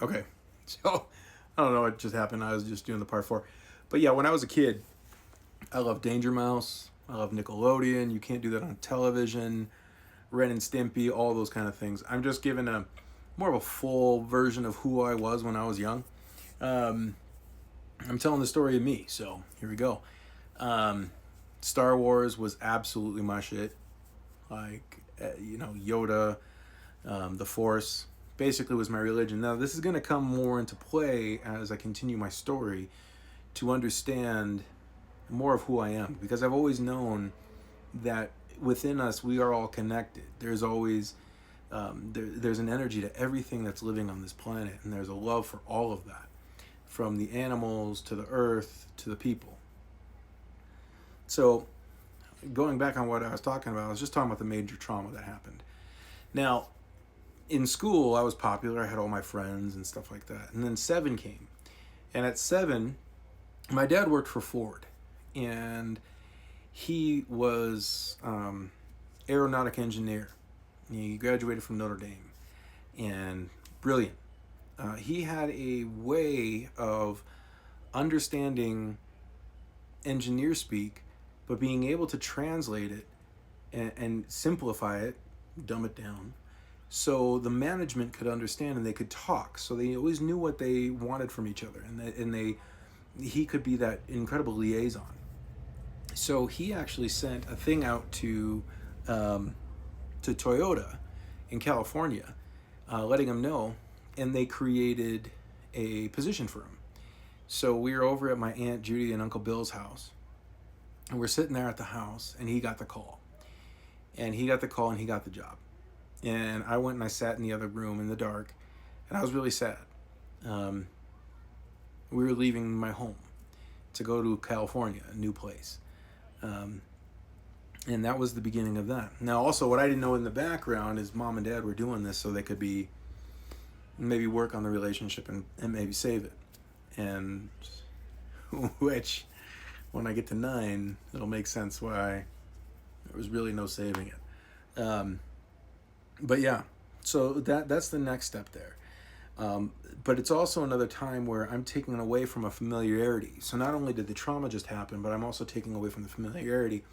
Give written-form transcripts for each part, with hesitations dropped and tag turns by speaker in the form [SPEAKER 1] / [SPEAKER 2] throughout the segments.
[SPEAKER 1] Okay. So I don't know what just happened. I was just doing the part four. But yeah, when I was a kid, I loved Danger Mouse. I love Nickelodeon. You can't do that on television. Ren and Stimpy, all those kind of things. I'm just giving a more of a full version of who I was when I was young. Um, I'm telling the story of me. So here we go. Um, Star Wars was absolutely my shit. Like, Yoda, the Force, basically was my religion. Now, this is going to come more into play as I continue my story to understand more of who I am, because I've always known that within us we are all connected. There's always there's an energy to everything that's living on this planet, and there's a love for all of that, from the animals to the earth to the people. So, going back on what I was talking about, I was just talking about the major trauma that happened. Now, in school, I was popular. I had all my friends and stuff like that. And then seven came. And at seven, my dad worked for Ford. And he was aeronautic engineer. He graduated from Notre Dame. And brilliant. He had a way of understanding engineer speak, but being able to translate it and simplify it, dumb it down, so the management could understand and they could talk. So they always knew what they wanted from each other, and he could be that incredible liaison. So he actually sent a thing out to Toyota in California, letting them know, and they created a position for him. So we were over at my Aunt Judy and Uncle Bill's house, and we're sitting there at the house, and he got the call. And he got the call, and he got the job. And I went and I sat in the other room in the dark, and I was really sad. Um, we were leaving my home to go to California, a new place. Um, and that was the beginning of that. Now, also, what I didn't know in the background is mom and dad were doing this so they could maybe work on the relationship and maybe save it. And which, when I get to 9, it'll make sense why there was really no saving it. But yeah, so that's the next step there. But it's also another time where I'm taking away from a familiarity. So not only did the trauma just happen, but I'm also taking away from the familiarity,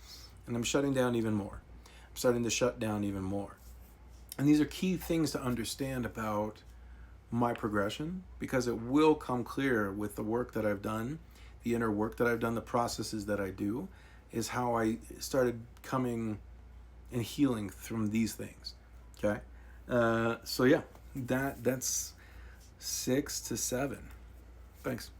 [SPEAKER 1] and I'm shutting down even more. I'm starting to shut down even more. And these are key things to understand about my progression, because it will come clear with the work that I've done, the inner work that I've done, the processes that I do, is how I started coming and healing from these things. Okay, so yeah, that's 6 to 7. Thanks.